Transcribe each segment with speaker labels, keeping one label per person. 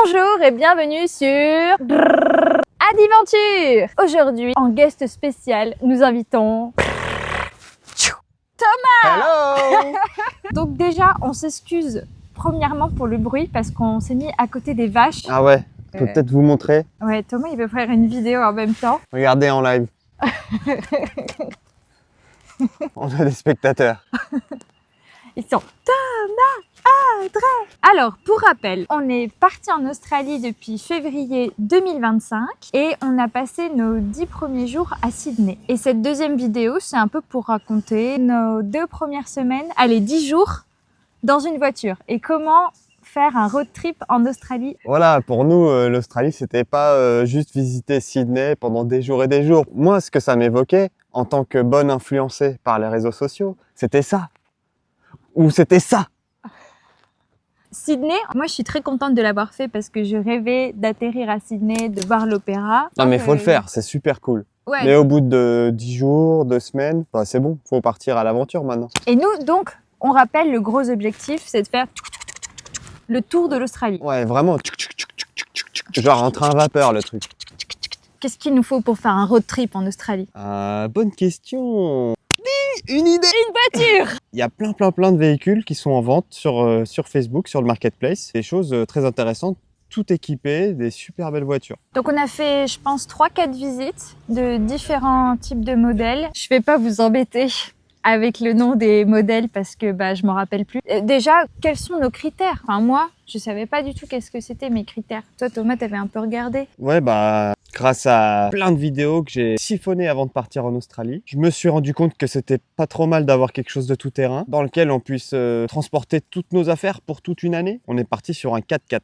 Speaker 1: Bonjour et bienvenue sur Adventure. Aujourd'hui, en guest spécial, nous invitons Thomas.
Speaker 2: Hello.
Speaker 1: Donc déjà, on s'excuse premièrement pour le bruit parce qu'on s'est mis à côté des vaches.
Speaker 2: Ah ouais, je peux peut-être vous montrer.
Speaker 1: Ouais, Thomas, il veut faire une vidéo en même temps.
Speaker 2: Regardez en live. On a des spectateurs.
Speaker 1: Ils sont Thomas, Audrey. Alors, pour rappel, on est parti en Australie depuis février 2025 et on a passé nos 10 premiers jours à Sydney. Et cette deuxième vidéo, c'est un peu pour raconter nos 2 premières semaines, allez, 10 jours dans une voiture et comment faire un road trip en Australie.
Speaker 2: Voilà, pour nous, l'Australie, c'était pas juste visiter Sydney pendant des jours et des jours. Moi, ce que ça m'évoquait, en tant que bonne influencée par les réseaux sociaux, c'était ça. Ou c'était ça.
Speaker 1: Sydney, moi je suis très contente de l'avoir fait parce que je rêvais d'atterrir à Sydney, de voir l'opéra.
Speaker 2: Non mais faut le faire, c'est super cool.
Speaker 1: Ouais.
Speaker 2: Mais au bout de 10 jours, 2 semaines, bah, c'est bon, faut partir à l'aventure maintenant.
Speaker 1: Et nous, donc, on rappelle le gros objectif, c'est de faire le tour de l'Australie.
Speaker 2: Ouais, vraiment, genre en train à vapeur le truc.
Speaker 1: Qu'est-ce qu'il nous faut pour faire un road trip en Australie?
Speaker 2: Bonne question. Une idée.
Speaker 1: Une voiture.
Speaker 2: Il y a plein de véhicules qui sont en vente sur Facebook, sur le marketplace. Des choses très intéressantes, tout équipées, des super belles voitures.
Speaker 1: Donc on a fait, je pense, 3-4 visites de différents types de modèles. Je vais pas vous embêter avec le nom des modèles parce que je m'en rappelle plus. Déjà, quels sont nos critères? Enfin moi, je savais pas du tout qu'est-ce que c'était mes critères. Toi Thomas, t'avais un peu regardé.
Speaker 2: Ouais, grâce à plein de vidéos que j'ai siphonnées avant de partir en Australie, je me suis rendu compte que c'était pas trop mal d'avoir quelque chose de tout-terrain dans lequel on puisse transporter toutes nos affaires pour toute une année. On est parti sur un 4x4.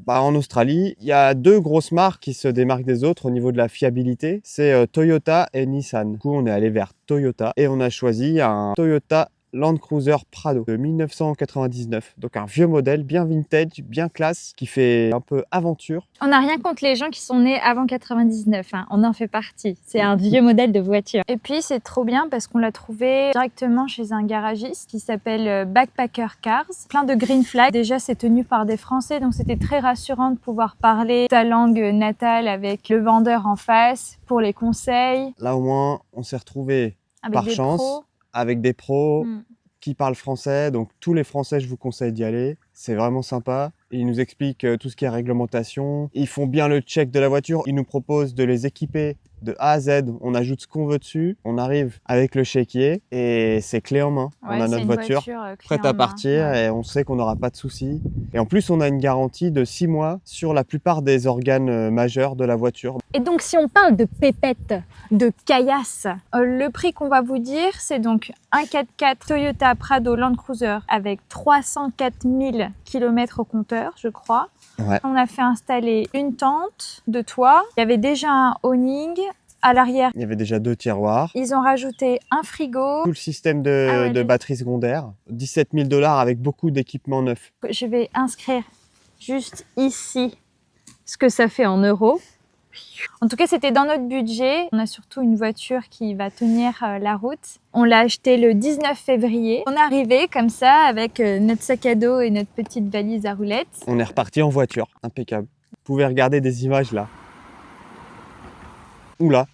Speaker 2: En Australie, il y a 2 grosses marques qui se démarquent des autres au niveau de la fiabilité. C'est Toyota et Nissan. Du coup, on est allé vers Toyota et on a choisi un Toyota Land Cruiser Prado de 1999. Donc un vieux modèle, bien vintage, bien classe, qui fait un peu aventure.
Speaker 1: On n'a rien contre les gens qui sont nés avant 99, hein. On en fait partie. C'est un vieux modèle de voiture. Et puis c'est trop bien parce qu'on l'a trouvé directement chez un garagiste qui s'appelle Backpacker Cars. Plein de green flags. Déjà c'est tenu par des Français, donc c'était très rassurant de pouvoir parler ta langue natale avec le vendeur en face pour les conseils.
Speaker 2: Là au moins, on s'est retrouvés
Speaker 1: Avec
Speaker 2: par
Speaker 1: des
Speaker 2: chance.
Speaker 1: pros.
Speaker 2: Avec des pros
Speaker 1: Mm.
Speaker 2: qui parlent français, donc tous les Français, je vous conseille d'y aller. C'est vraiment sympa. Ils nous expliquent tout ce qui est réglementation. Ils font bien le check de la voiture. Ils nous proposent de les équiper de A à Z. On ajoute ce qu'on veut dessus. On arrive avec le chéquier et c'est clé en main.
Speaker 1: Ouais,
Speaker 2: on a
Speaker 1: c'est
Speaker 2: notre
Speaker 1: une
Speaker 2: voiture
Speaker 1: clé
Speaker 2: prête
Speaker 1: en
Speaker 2: à
Speaker 1: main.
Speaker 2: partir
Speaker 1: Ouais.
Speaker 2: et on sait qu'on n'aura pas de soucis. Et en plus, on a une garantie de 6 mois sur la plupart des organes majeurs de la voiture.
Speaker 1: Et donc, si on parle de pépettes, de caillasses, le prix qu'on va vous dire, c'est donc un 4x4 Toyota Prado Land Cruiser avec 304 000 km au compteur, je crois.
Speaker 2: Ouais.
Speaker 1: On a fait installer une tente de toit. Il y avait déjà un awning. À l'arrière,
Speaker 2: Il y avait déjà 2 tiroirs.
Speaker 1: ils ont rajouté un frigo.
Speaker 2: Tout le système de batterie secondaire. 17 000 $ avec beaucoup d'équipements neufs.
Speaker 1: Je vais inscrire juste ici ce que ça fait en euros. En tout cas, c'était dans notre budget. On a surtout une voiture qui va tenir la route. On l'a acheté le 19 février. On est arrivé comme ça avec notre sac à dos et notre petite valise à roulettes.
Speaker 2: On est reparti en voiture, impeccable. Vous pouvez regarder des images là. Oula.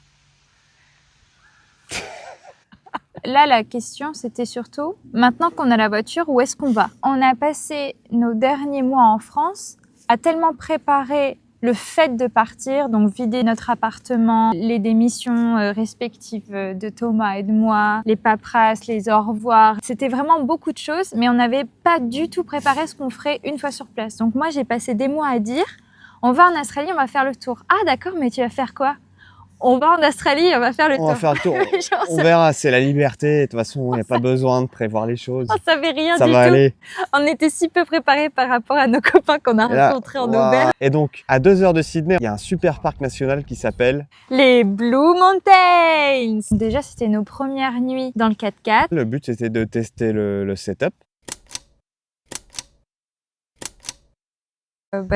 Speaker 1: Là, la question, c'était surtout, maintenant qu'on a la voiture, où est-ce qu'on va? On a passé nos derniers mois en France à tellement préparer le fait de partir, donc vider notre appartement, les démissions respectives de Thomas et de moi, les paperasses, les au revoir. C'était vraiment beaucoup de choses, mais on n'avait pas du tout préparé ce qu'on ferait une fois sur place. Donc moi, j'ai passé des mois à dire, on va en Australie, on va faire le tour. Ah d'accord, mais tu vas faire quoi? On va en Australie, on va faire le tour.
Speaker 2: On va faire le tour.
Speaker 1: Genre,
Speaker 2: On verra, c'est la liberté. De toute façon, il n'y a pas besoin de prévoir les choses.
Speaker 1: on savait rien
Speaker 2: Ça
Speaker 1: du
Speaker 2: va
Speaker 1: tout.
Speaker 2: aller.
Speaker 1: On était si peu préparés par rapport à nos copains qu'on a
Speaker 2: Et là,
Speaker 1: rencontrés en
Speaker 2: waouh.
Speaker 1: auberge.
Speaker 2: Et donc, à 2 heures de Sydney, il y a un super parc national qui s'appelle...
Speaker 1: Les Blue Mountains. Déjà, c'était nos premières nuits dans le 4x4.
Speaker 2: Le but, c'était de tester le setup.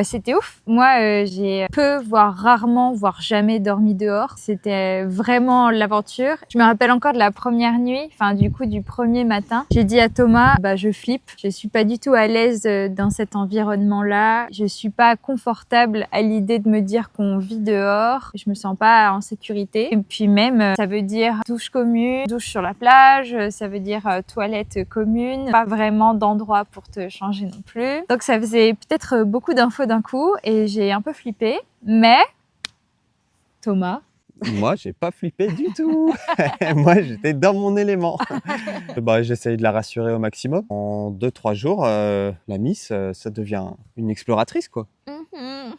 Speaker 1: C'était ouf. Moi, j'ai peu, voire rarement, voire jamais dormi dehors. C'était vraiment l'aventure. Je me rappelle encore de la première nuit, du premier matin. J'ai dit à Thomas, je flippe. Je suis pas du tout à l'aise dans cet environnement-là. Je suis pas confortable à l'idée de me dire qu'on vit dehors. Je me sens pas en sécurité. Et puis même, ça veut dire douche commune, douche sur la plage. Ça veut dire toilette commune. Pas vraiment d'endroit pour te changer non plus. Donc ça faisait peut-être beaucoup d'infos d'un coup et j'ai un peu flippé. Mais Thomas,
Speaker 2: Moi, j'ai pas flippé du tout. Moi, j'étais dans mon élément. J'essayais de la rassurer au maximum. En 2-3 jours, la Miss, ça devient une exploratrice, quoi.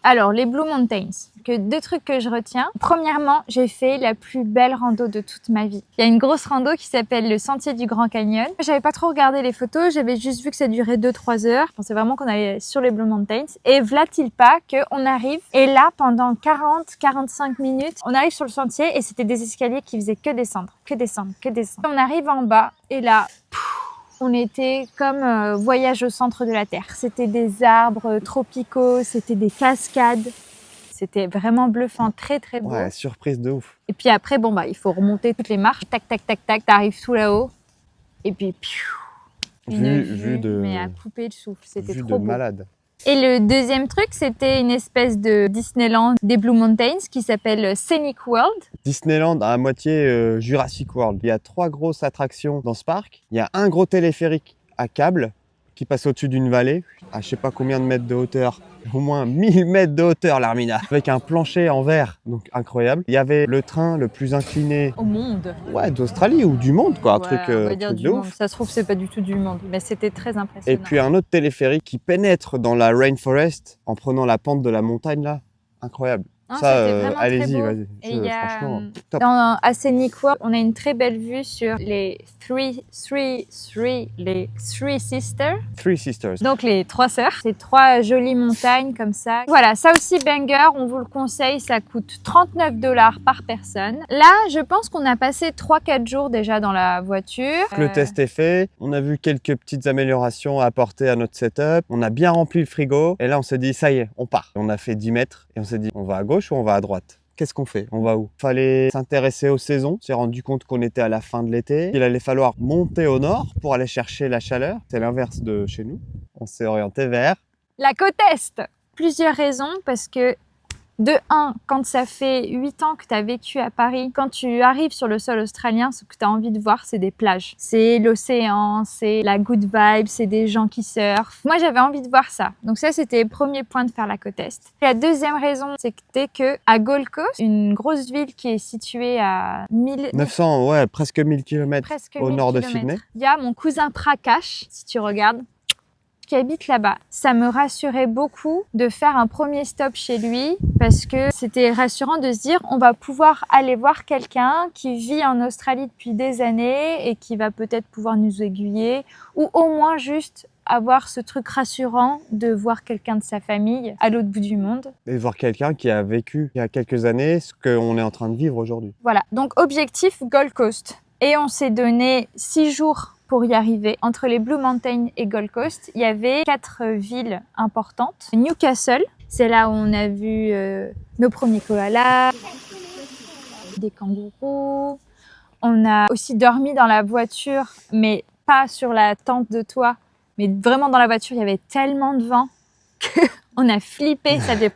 Speaker 1: Alors, les Blue Mountains, deux trucs que je retiens. Premièrement, j'ai fait la plus belle rando de toute ma vie. Il y a une grosse rando qui s'appelle le Sentier du Grand Canyon. J'avais pas trop regardé les photos, j'avais juste vu que ça durait 2-3 heures. Je pensais vraiment qu'on allait sur les Blue Mountains. Et v'là-t-il pas qu'on arrive, et là, pendant 40-45 minutes, on arrive sur le sentier et c'était des escaliers qui faisaient que descendre, que descendre, que descendre. On arrive en bas et là... On était comme voyage au centre de la Terre. C'était des arbres tropicaux, c'était des cascades. C'était vraiment bluffant, très très beau.
Speaker 2: Ouais, surprise de ouf.
Speaker 1: Et puis après, il faut remonter toutes les marches. Tac, tac, tac, tac, t'arrives tout là-haut. Et puis, une vue mais à couper le souffle. C'était trop beau.
Speaker 2: Malade.
Speaker 1: Et le deuxième truc, c'était une espèce de Disneyland des Blue Mountains qui s'appelle Scenic World.
Speaker 2: Disneyland à moitié Jurassic World. Il y a 3 grosses attractions dans ce parc. Il y a un gros téléphérique à câble qui passe au-dessus d'une vallée, à je sais pas combien de mètres de hauteur, au moins 1000 mètres de hauteur, l'Armina, avec un plancher en verre, donc incroyable. Il y avait le train le plus incliné
Speaker 1: au monde.
Speaker 2: Ouais, d'Australie ou du monde, quoi, un truc
Speaker 1: de ouf. Ça se trouve, c'est pas du tout du monde, mais c'était très impressionnant.
Speaker 2: Et puis un autre téléphérique qui pénètre dans la rainforest en prenant la pente de la montagne là, incroyable. Allez-y, vas-y. Franchement, top.
Speaker 1: À Scenic World, on a une très belle vue sur les Three Sisters.
Speaker 2: Three Sisters.
Speaker 1: Donc les 3 sœurs. C'est 3 jolies montagnes comme ça. Voilà, ça aussi banger, on vous le conseille, ça coûte $39 par personne. Là, je pense qu'on a passé 3-4 jours déjà dans la voiture.
Speaker 2: Le test est fait, on a vu quelques petites améliorations à apporter à notre setup, on a bien rempli le frigo et là on s'est dit ça y est, on part. On a fait 10 mètres et on s'est dit on va à gauche ou on va à droite? Qu'est-ce qu'on fait? On va où? Fallait s'intéresser aux saisons. On s'est rendu compte qu'on était à la fin de l'été. Il allait falloir monter au nord pour aller chercher la chaleur. C'est l'inverse de chez nous. On s'est orienté vers
Speaker 1: la côte Est. Plusieurs raisons, parce que de 1, quand ça fait 8 ans que tu as vécu à Paris, quand tu arrives sur le sol australien, ce que tu as envie de voir, c'est des plages. C'est l'océan, c'est la good vibe, c'est des gens qui surfent. Moi, j'avais envie de voir ça. Donc ça, c'était le premier point de faire la côte Est. La deuxième raison, c'était que à Gold Coast, une grosse ville qui est située à
Speaker 2: 900, ouais, presque 1000 km au nord de Sydney.
Speaker 1: Il y a mon cousin Prakash, si tu regardes, qui habite là-bas. Ça me rassurait beaucoup de faire un premier stop chez lui parce que c'était rassurant de se dire on va pouvoir aller voir quelqu'un qui vit en Australie depuis des années et qui va peut-être pouvoir nous aiguiller ou au moins juste avoir ce truc rassurant de voir quelqu'un de sa famille à l'autre bout du monde.
Speaker 2: Et voir quelqu'un qui a vécu il y a quelques années ce qu'on est en train de vivre aujourd'hui.
Speaker 1: Voilà, donc objectif Gold Coast. Et on s'est donné 6 jours pour y arriver. Entre les Blue Mountains et Gold Coast, il y avait 4 villes importantes. Newcastle, c'est là où on a vu nos premiers koalas, des kangourous. On a aussi dormi dans la voiture, mais pas sur la tente de toit, mais vraiment dans la voiture. Il y avait tellement de vent qu'on a flippé. Ça faisait...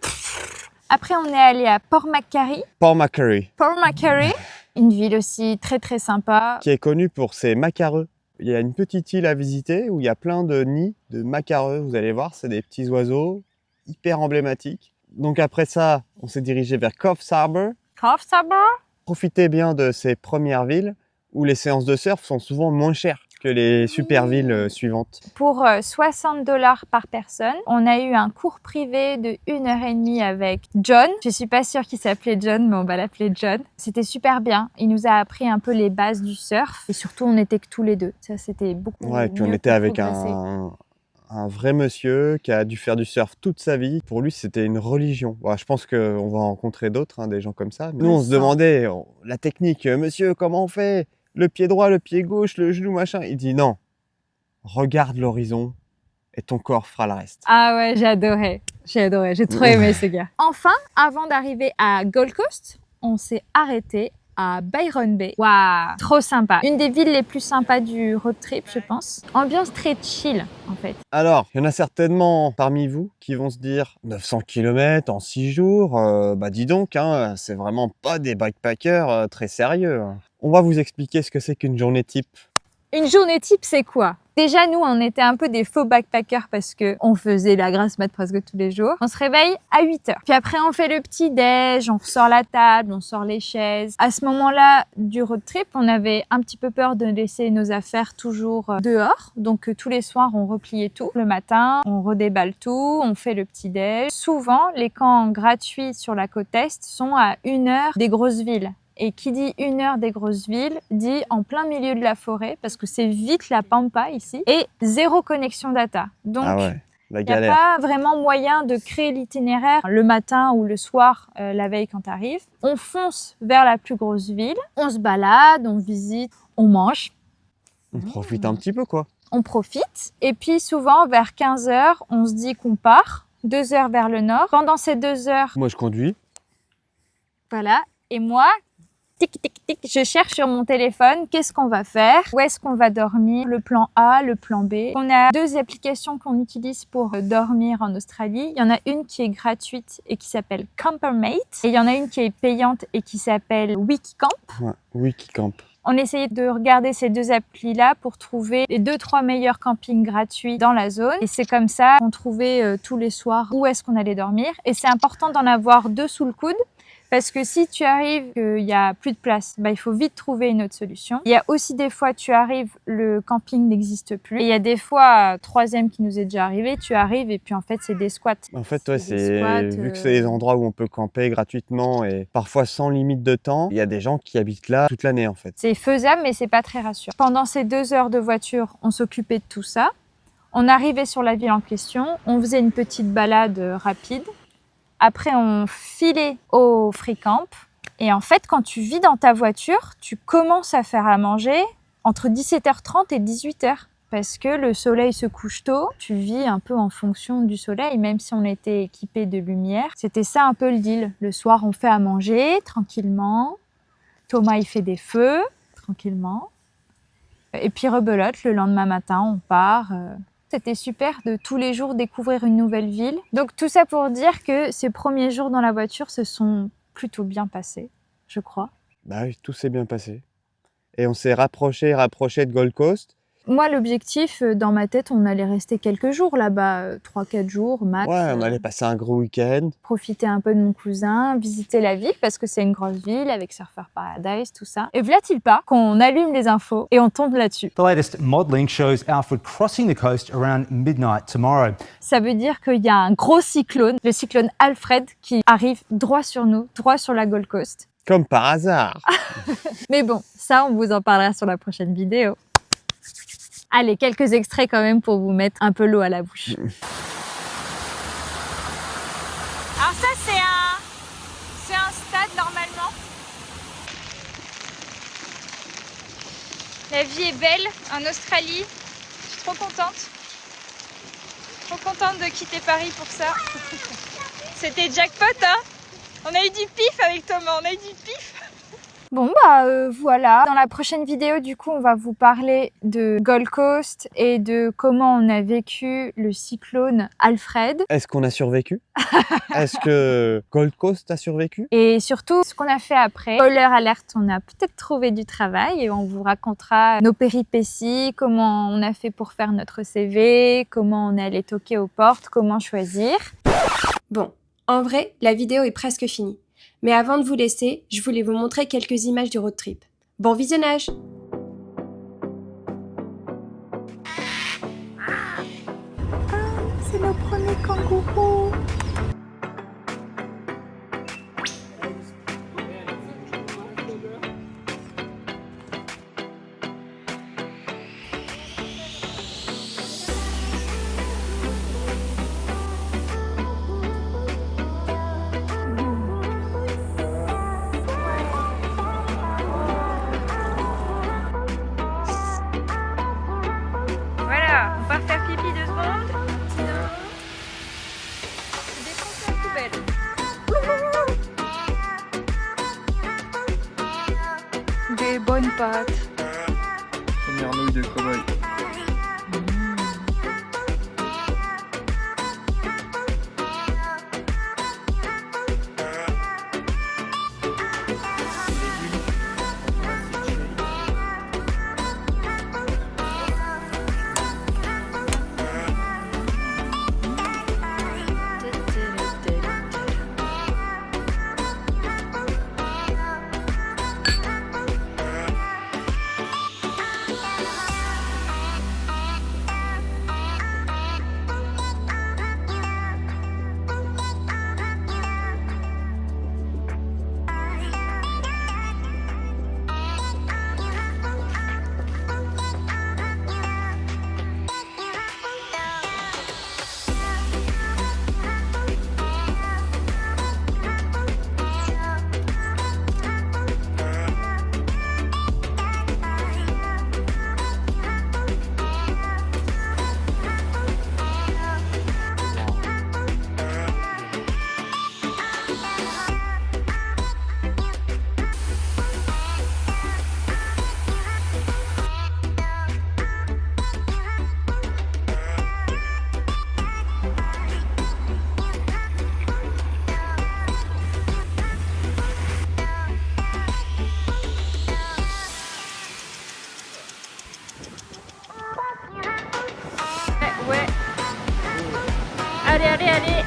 Speaker 1: Après, on est allé à Port Macquarie.
Speaker 2: Port Macquarie.
Speaker 1: Port Macquarie, une ville aussi très très sympa.
Speaker 2: Qui est connue pour ses macareux. Il y a une petite île à visiter où il y a plein de nids de macareux. Vous allez voir, c'est des petits oiseaux hyper emblématiques. Donc après ça, on s'est dirigé vers Coffs Harbour.
Speaker 1: Coffs Harbour.
Speaker 2: Profitez bien de ces premières villes où les séances de surf sont souvent moins chères que les super villes suivantes.
Speaker 1: Pour $60 par personne, on a eu un cours privé de 1h30 avec John. Je suis pas sûre qu'il s'appelait John, mais on va l'appeler John. C'était super bien. Il nous a appris un peu les bases du surf. Et surtout, on n'était que tous les deux. Ça, c'était beaucoup mieux.
Speaker 2: Ouais, et puis on était avec un vrai monsieur qui a dû faire du surf toute sa vie. Pour lui, c'était une religion. Bon, je pense qu'on va en rencontrer d'autres, des gens comme ça. Nous, on se demandait la technique. Monsieur, comment on fait? Le pied droit, le pied gauche, le genou, machin. Il dit non, regarde l'horizon et ton corps fera le reste.
Speaker 1: Ah ouais, j'ai adoré. J'ai adoré, j'ai trop aimé ce gars. Enfin, avant d'arriver à Gold Coast, on s'est arrêté à Byron Bay. Waouh, trop sympa. Une des villes les plus sympas du road trip, je pense. Ambiance très chill, en fait.
Speaker 2: Alors, il y en a certainement parmi vous qui vont se dire 900 km en 6 jours, bah dis donc, hein, c'est vraiment pas des backpackers très sérieux, hein. On va vous expliquer ce que c'est qu'une journée type.
Speaker 1: Une journée type, c'est quoi? Déjà, nous, on était un peu des faux backpackers parce que on faisait la grasse mat presque tous les jours. On se réveille à 8 heures. Puis après, on fait le petit déj, on sort la table, on sort les chaises. À ce moment-là du road trip, on avait un petit peu peur de laisser nos affaires toujours dehors. Donc, tous les soirs, on repliait tout. Le matin, on redéballe tout, on fait le petit déj. Souvent, les camps gratuits sur la côte Est sont à 1 heure des grosses villes. Et qui dit 1 heure des grosses villes, dit en plein milieu de la forêt, parce que c'est vite la pampa ici, et 0 connexion data. Donc,
Speaker 2: Ah ouais, la
Speaker 1: il n'y a
Speaker 2: galère.
Speaker 1: pas vraiment moyen de créer l'itinéraire le matin ou le soir, la veille quand tu arrives. On fonce vers la plus grosse ville, on se balade, on visite, on mange,
Speaker 2: On profite un petit peu, quoi.
Speaker 1: on profite. Et puis souvent, vers 15 heures, on se dit qu'on part, 2 heures vers le nord. Pendant ces 2 heures,
Speaker 2: Moi, je conduis.
Speaker 1: voilà, et moi, tic, tic, tic, je cherche sur mon téléphone qu'est-ce qu'on va faire, où est-ce qu'on va dormir, le plan A, le plan B. On a 2 applications qu'on utilise pour dormir en Australie. Il y en a une qui est gratuite et qui s'appelle Campermate. Et il y en a une qui est payante et qui s'appelle Wikicamp.
Speaker 2: Ouais, Wikicamp.
Speaker 1: On essayait de regarder ces 2 applis-là pour trouver les 2-3 meilleurs campings gratuits dans la zone. Et c'est comme ça qu'on trouvait tous les soirs où est-ce qu'on allait dormir. Et c'est important d'en avoir 2 sous le coude. Parce que si tu arrives qu'il n'y a plus de place, bah, il faut vite trouver une autre solution. Il y a aussi des fois, tu arrives, le camping n'existe plus. Et il y a des fois, troisième qui nous est déjà arrivé, tu arrives et puis en fait, c'est des squats.
Speaker 2: En fait, ouais,
Speaker 1: C'est des squats,
Speaker 2: vu que c'est des endroits où on peut camper gratuitement et parfois sans limite de temps, il y a des gens qui habitent là toute l'année, en fait.
Speaker 1: C'est faisable, mais c'est pas très rassurant. Pendant ces 2 heures de voiture, on s'occupait de tout ça. On arrivait sur la ville en question, on faisait une petite balade rapide. Après, on filait au free camp. Et en fait, quand tu vis dans ta voiture, tu commences à faire à manger entre 17h30 et 18h. Parce que le soleil se couche tôt. Tu vis un peu en fonction du soleil, même si on était équipé de lumière. C'était ça un peu le deal. Le soir, on fait à manger tranquillement. Thomas, il fait des feux tranquillement. Et puis rebelote, le lendemain matin, on part. C'était super de tous les jours découvrir une nouvelle ville. Donc tout ça pour dire que ces premiers jours dans la voiture se sont plutôt bien passés, je crois.
Speaker 2: Bah oui, tout s'est bien passé. Et on s'est rapproché de Gold Coast.
Speaker 1: Moi, l'objectif, dans ma tête, on allait rester quelques jours là-bas, 3-4 jours max.
Speaker 2: Ouais, on allait passer un gros week-end.
Speaker 1: Profiter un peu de mon cousin, visiter la ville parce que c'est une grosse ville avec Surfer Paradise, tout ça. Et voilà-t-il pas qu'on allume les infos et on tombe là-dessus.
Speaker 3: The latest modelling shows Alfred crossing the coast around midnight tomorrow.
Speaker 1: Ça veut dire qu'il y a un gros cyclone, le cyclone Alfred, qui arrive droit sur nous, droit sur la Gold Coast.
Speaker 2: Comme par hasard.
Speaker 1: Mais bon, ça, on vous en parlera sur la prochaine vidéo. Allez, quelques extraits quand même pour vous mettre un peu l'eau à la bouche. Alors ça, c'est un stade normalement. La vie est belle en Australie. Je suis trop contente. Trop contente de quitter Paris pour ça. C'était jackpot, hein? On a eu du pif avec Thomas, on a eu du pif. Bon voilà, dans la prochaine vidéo du coup on va vous parler de Gold Coast et de comment on a vécu le cyclone Alfred.
Speaker 2: Est-ce qu'on a survécu? Est-ce que Gold Coast a survécu?
Speaker 1: Et surtout ce qu'on a fait après. Spoiler alerte, on a peut-être trouvé du travail et on vous racontera nos péripéties, comment on a fait pour faire notre CV, comment on est allé toquer aux portes, comment choisir.
Speaker 4: Bon, en vrai, la vidéo est presque finie. Mais avant de vous laisser, je voulais vous montrer quelques images du road trip. Bon visionnage!
Speaker 1: C'est nos premiers kangourous! Voilà, on part faire pipi 2 secondes. des bonnes pâtes.
Speaker 5: Première nouille de cow-boy.
Speaker 1: Ouais. Allez, allez, allez.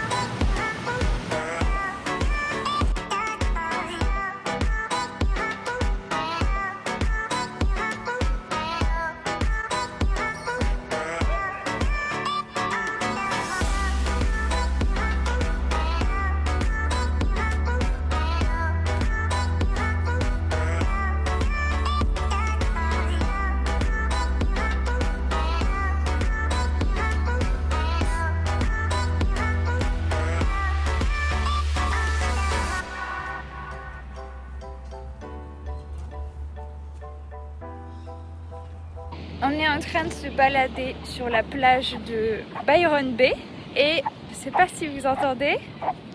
Speaker 1: On est en train de se balader sur la plage de Byron Bay et je sais pas si vous entendez,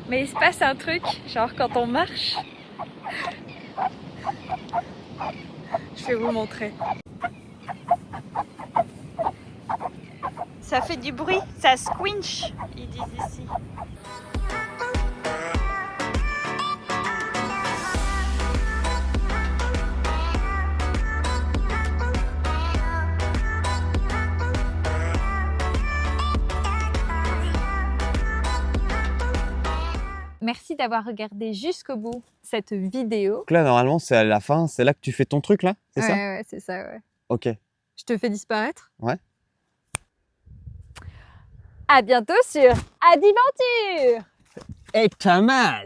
Speaker 1: mais il se passe un truc, genre quand on marche. Je vais vous montrer. Ça fait du bruit, ça squinch, ils disent ici. Merci d'avoir regardé jusqu'au bout cette vidéo.
Speaker 2: Donc là, normalement, c'est à la fin, c'est là que tu fais ton truc, là? C'est ça?
Speaker 1: Ouais, c'est ça, ouais.
Speaker 2: Ok.
Speaker 1: Je te fais disparaître?
Speaker 2: Ouais.
Speaker 1: À bientôt sur Adiventure!
Speaker 2: Et Thomas